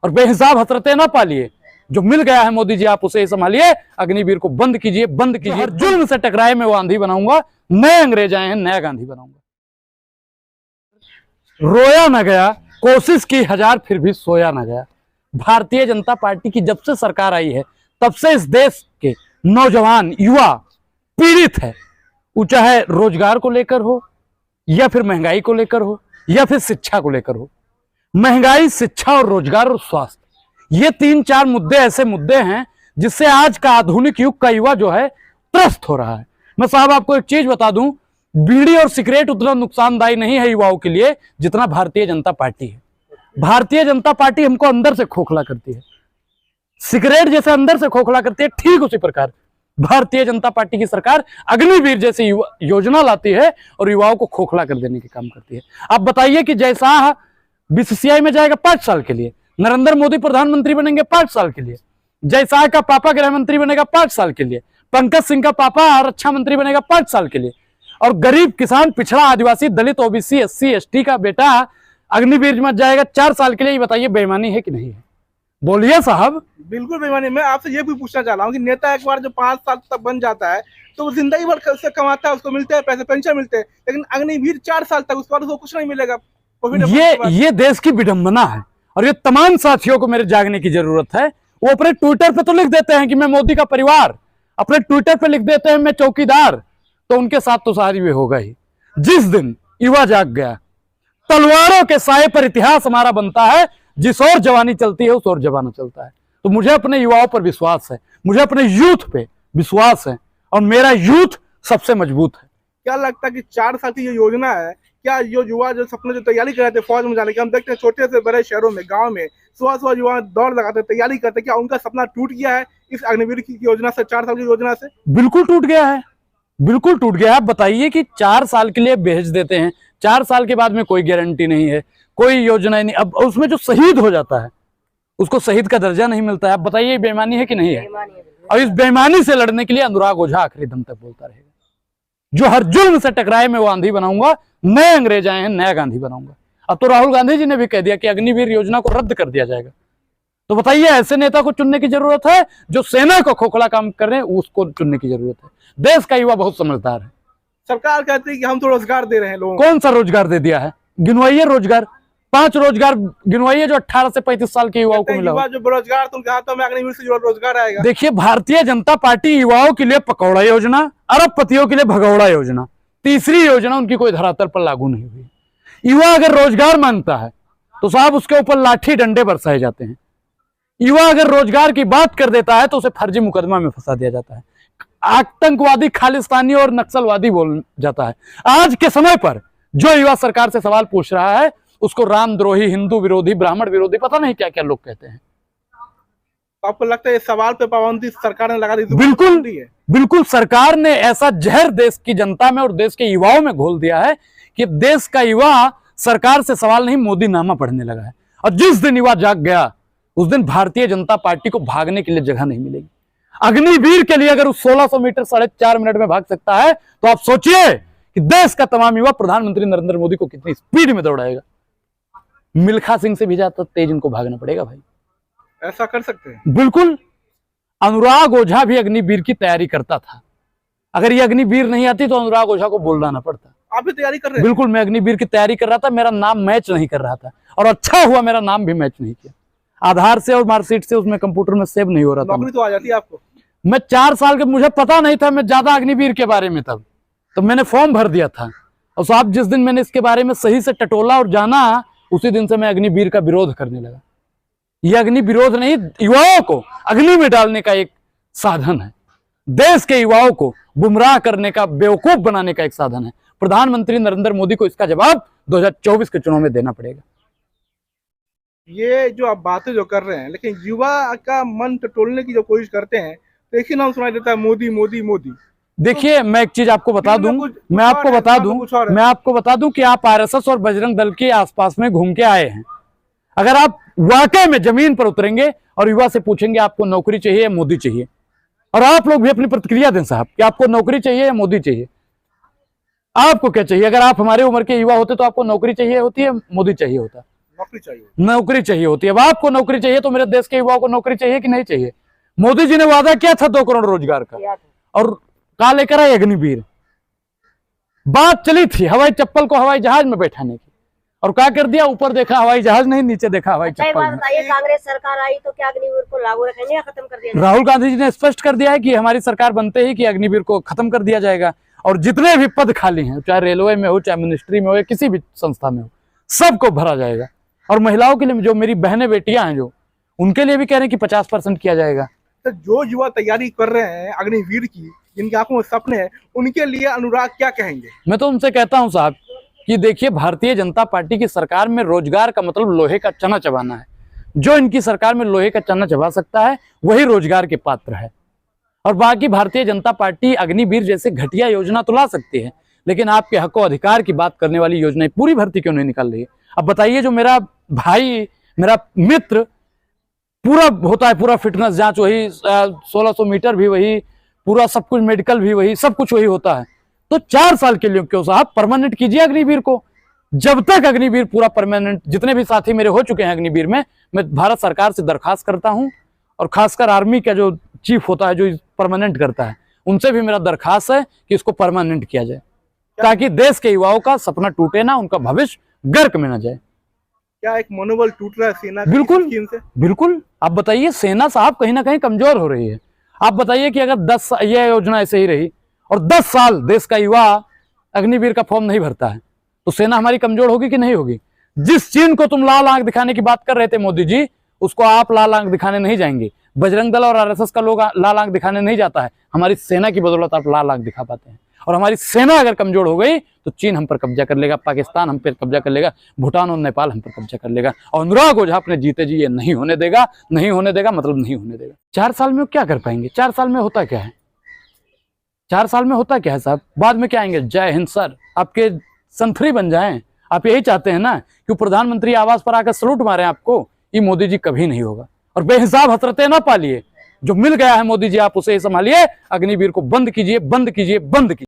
और बेहिसाब हसरतें ना पालिए। जो मिल गया है मोदी जी आप उसे संभालिए, अग्निवीर को बंद कीजिए, बंद कीजिए। हर जुल्म से टकराए मैं वो आंधी बनाऊंगा, नए अंग्रेज आए हैं नया गांधी बनाऊंगा। रोया न गया, कोशिश की हजार फिर भी सोया न गया। भारतीय जनता पार्टी की जब से सरकार आई है तब से इस देश के नौजवान युवा पीड़ित है। वो चाहे रोजगार को लेकर हो, या फिर महंगाई को लेकर हो, या फिर शिक्षा को लेकर हो। महंगाई, शिक्षा और रोजगार और स्वास्थ्य, ये 3-4 मुद्दे ऐसे मुद्दे हैं जिससे आज का आधुनिक युग का युवा जो है त्रस्त हो रहा है। मैं साहब आपको एक चीज बता दूं, बीड़ी और सिगरेट उतना नुकसानदायी नहीं है युवाओं के लिए जितना भारतीय जनता पार्टी है। भारतीय जनता पार्टी हमको अंदर से खोखला करती है, सिगरेट जैसे अंदर से खोखला करती है, ठीक उसी प्रकार भारतीय जनता पार्टी की सरकार अग्निवीर जैसी योजना लाती है और युवाओं को खोखला कर देने के काम करती है। आप बताइए कि जैसा बीसीसीआई में जाएगा 5 साल के लिए, नरेंद्र मोदी प्रधानमंत्री बनेंगे 5 साल के लिए, जयशाह का पापा गृह मंत्री बनेगा 5 साल के लिए, पंकज सिंह का पापा रक्षा मंत्री बनेगा 5 साल के लिए, और गरीब किसान, पिछड़ा, आदिवासी, दलित, ओबीसी, एससी, एसटी का बेटा अग्निवीर में जाएगा 4 साल के लिए। ये बताइए बेईमानी है कि नहीं है? बोलिए साहब। बिल्कुल बेईमानी। मैं आपसे ये भी पूछना चाह रहा हूँ कि नेता एक बार जो 5 साल तक बन जाता है तो वो जिंदगी भर से कमाता है, उसको मिलते हैं पैसे, पेंशन मिलते हैं, लेकिन अग्निवीर 4 साल तक उसके बाद उसको कुछ नहीं मिलेगा। ये देश की विडंबना है और ये तमाम साथियों को मेरे जागने की जरूरत है। वो अपने ट्विटर पे तो लिख देते हैं कि मैं मोदी का परिवार, अपने ट्विटर पे लिख देते हैं मैं चौकीदार, तो उनके साथ तो सारी वे होगा ही। जिस दिन युवा जाग गया, तलवारों के साए पर इतिहास हमारा बनता है, जिस ओर जवानी चलती है उस ओर जमाना चलता है। तो मुझे अपने युवाओं पर विश्वास है, मुझे अपने यूथ पे विश्वास है और मेरा यूथ सबसे मजबूत है। क्या लगता है कि 4 साल की ये योजना है, क्या जो युवा जो सपने जो तैयारी कर रहे थे फौज में जाने की, हम देखते हैं छोटे से बड़े शहरों में, गांव में सुबह सुबह युवा दौड़ लगाते, तैयारी करते, क्या उनका सपना टूट गया है इस अग्निवीर की योजना से, 4 साल की योजना से? बिल्कुल टूट गया है, बिल्कुल टूट गया है। आप बताइए कि 4 साल के लिए भेज देते हैं, 4 साल के बाद में कोई गारंटी नहीं है, कोई योजना नहीं। अब उसमें जो शहीद हो जाता है उसको शहीद का दर्जा नहीं मिलता है। आप बताइए बेईमानी है कि नहीं है? और इस बेईमानी से लड़ने के लिए अनुराग ओझा आखिरी दम तक बोलता रहेगा, जो हर जुल्म से टकराए मैं वो आंधी बनाऊंगा, नए अंग्रेज आए हैं नया गांधी बनाऊंगा। अब तो राहुल गांधी जी ने भी कह दिया कि अग्निवीर योजना को रद्द कर दिया जाएगा। तो बताइए ऐसे नेता को चुनने की जरूरत है जो सेना को खोखला काम कर रहे हैं, उसको चुनने की जरूरत है। देश का युवा बहुत समझदार है। सरकार कहती है कि हम तो रोजगार दे रहे हैं लोगों को। कौन सा रोजगार दे दिया है? गिनवाइए रोजगार, 5 रोजगार गिनवाइए जो 18 से 35 साल के युवाओं को मिला हो। जो बेरोजगार तो उनके हाथों में अग्निवीर से रोजगार आएगा। देखिए भारतीय जनता पार्टी युवाओं के लिए पकौड़ा योजना, अरबपतियों के लिए भगौड़ा योजना, तीसरी योजना उनकी कोई धरातल पर लागू नहीं हुई। युवा अगर रोजगार मांगता है तो साहब उसके ऊपर लाठी डंडे बरसाए जाते हैं। युवा अगर रोजगार की बात कर देता है तो उसे फर्जी मुकदमा में फंसा दिया जाता है, आतंकवादी, खालिस्तानी और नक्सलवादी बोल जाता है। आज के समय पर जो युवा सरकार से सवाल पूछ रहा है उसको रामद्रोही, हिंदू विरोधी, ब्राह्मण विरोधी, पता नहीं क्या क्या लोग कहते हैं। आपको लगता है इस सवाल पे पाबंदी सरकार ने लगा दी? बिल्कुल बिल्कुल, सरकार ने ऐसा जहर देश की जनता में और देश के युवाओं में घोल दिया है कि देश का युवा सरकार से सवाल नहीं मोदी नामा पढ़ने लगा है। और जिस दिन युवा जाग गया उस दिन भारतीय जनता पार्टी को भागने के लिए जगह नहीं मिलेगी। अग्निवीर के लिए अगर उस 1600 मीटर 4.5 मिनट में भाग सकता है तो आप सोचिए कि देश का तमाम युवा प्रधानमंत्री नरेंद्र मोदी को कितनी स्पीड में दौड़ाएगा। मिल्खा सिंह से भी ज्यादा तेज इनको भागना पड़ेगा भाई। ऐसा कर सकते हैं? बिल्कुल। अनुराग ओझा भी अग्निवीर की तैयारी करता था। अगर ये अग्निवीर नहीं आती तो अनुराग ओझा को बोलना ना पड़ता। आप भी तैयारी कर रहे हैं? बिल्कुल, मैं अग्निवीर की तैयारी कर रहा था, मेरा नाम मैच नहीं कर रहा था और अच्छा हुआ मेरा नाम भी मैच नहीं किया। आधार से और मार्कशीट से उसमें कंप्यूटर में सेव नहीं हो रहा था। नौकरी तो आ जाती है आपको? मैं 4 साल के, मुझे पता नहीं था मैं ज्यादा अग्निवीर के बारे में, तब तो मैंने फॉर्म भर दिया था। और साहब जिस दिन मैंने इसके बारे में सही से टटोला और जाना, उसी दिन से मैं अग्निवीर का विरोध करने लगा। ये अग्नि विरोध नहीं, युवाओं को अग्नि में डालने का एक साधन है, देश के युवाओं को गुमराह करने का, बेवकूफ बनाने का एक साधन है। प्रधानमंत्री नरेंद्र मोदी को इसका जवाब 2024 के चुनाव में देना पड़ेगा। ये जो आप बातें जो कर रहे हैं, लेकिन युवा का मन टटोलने की जो कोशिश करते हैं तो एक ही नाम सुनाई देता है, मोदी मोदी मोदी। देखिए मैं एक चीज आपको बता दूं, मैं आपको बता दूं कि आप आरएसएस और बजरंग दल के आसपास में घूम के आए हैं। अगर आप वाकई में जमीन पर उतरेंगे और युवा से पूछेंगे आपको नौकरी चाहिए या मोदी चाहिए, और आप लोग भी अपनी प्रतिक्रिया दें साहब कि आपको नौकरी चाहिए या मोदी चाहिए, आपको क्या चाहिए? अगर आप हमारे उम्र के युवा होते तो आपको नौकरी चाहिए होती है, मोदी चाहिए होता? नौकरी चाहिए। नौकरी चाहिए होती है। अब आपको नौकरी चाहिए तो मेरे देश के युवाओं को नौकरी चाहिए कि नहीं चाहिए? मोदी जी ने वादा किया था 2 करोड़ रोजगार का, और कहा लेकर आए अग्निवीर। बात चली थी हवाई चप्पल को हवाई जहाज में बैठाने की, और क्या कर दिया? ऊपर देखा हवाई जहाज नहीं, नीचे देखा हवाई चप्पल नहीं। बताइए, कांग्रेस सरकार आई तो क्या अग्निवीर को लागू रखेंगे या खत्म कर दिया जाएगा? राहुल गांधी जी ने स्पष्ट कर दिया है कि हमारी सरकार बनते ही कि अग्निवीर को खत्म कर दिया जाएगा, और जितने भी पद खाली हैं, चाहे रेलवे में हो, चाहे मिनिस्ट्री में हो, या किसी भी संस्था में हो, सबको भरा जाएगा। और महिलाओं के लिए, जो मेरी बहनें बेटियां हैं, जो उनके लिए भी कह रहे हैं कि 50% किया जाएगा। तो जो युवा तैयारी कर रहे हैं अग्निवीर की, जिनकी आंखों में सपने हैं, उनके लिए अनुराग क्या कहेंगे? मैं तो उनसे कहता हूं साहब कि देखिए, भारतीय जनता पार्टी की सरकार में रोजगार का मतलब लोहे का चना चबाना है। जो इनकी सरकार में लोहे का चना चबा सकता है वही रोजगार के पात्र है। और बाकी भारतीय जनता पार्टी अग्निवीर जैसे घटिया योजना तो ला सकती है, लेकिन आपके हक अधिकार की बात करने वाली योजनाएं पूरी भर्ती क्यों नहीं निकाल रही है? अब बताइए, जो मेरा भाई, मेरा मित्र पूरा होता है, पूरा फिटनेस जांच वही, 1600 मीटर भी वही, पूरा सब कुछ मेडिकल भी वही, सब कुछ वही होता है, तो 4 साल के लिए क्यों साहब परमानेंट कीजिए अग्निवीर को। जब तक अग्निवीर पूरा परमानेंट, जितने भी साथी मेरे हो चुके हैं अग्निवीर में, मैं भारत सरकार से दरखास्त करता हूं, और खासकर आर्मी का जो चीफ होता है, जो परमानेंट करता है, उनसे भी मेरा दरखास्त है कि इसको परमानेंट किया जाए, ताकि देश के युवाओं का सपना टूटे ना, उनका भविष्य गर्क में ना जाए। क्या एक मनोबल टूट रहा है सेना की बिल्कुल स्कीम से? बिल्कुल। आप बताइए, सेना साहब कहीं ना कहीं कमजोर हो रही है। आप बताइए कि अगर ये योजना ऐसे ही रही और 10 साल देश का युवा अग्निवीर का फॉर्म नहीं भरता है, तो सेना हमारी कमजोर होगी कि नहीं होगी? जिस चीन को तुम लाल आंख दिखाने की बात कर रहे थे मोदी जी, उसको आप लाल आंख दिखाने नहीं जाएंगे। बजरंग दल और आरएसएस का लोग लाल आंख दिखाने नहीं जाता है। हमारी सेना की बदौलत आप लाल आंख दिखा पाते हैं। और हमारी सेना अगर कमजोर हो गई तो चीन हम पर कब्जा कर लेगा, पाकिस्तान हम पर कब्जा कर लेगा, भूटान और नेपाल हम पर कब्जा कर लेगा। और अनुराग ओझा अपने जीते जी ये नहीं होने देगा। नहीं होने देगा मतलब नहीं होने देगा। 4 साल में वो क्या कर पाएंगे? 4 साल में होता क्या है? 4 साल में होता क्या है साहब? बाद में क्या आएंगे? जय हिंद सर, आपके संथरी बन जाएं। आप यही चाहते हैं ना कि प्रधानमंत्री आवास पर आकर सलूट मारे आपको? ये मोदी जी कभी नहीं होगा। और बेहिसाब हसरतें ना पालिए। जो मिल गया है मोदी जी, आप उसे ही संभालिए। अग्निवीर को बंद कीजिए, बंद कीजिए, बंद कीजिए।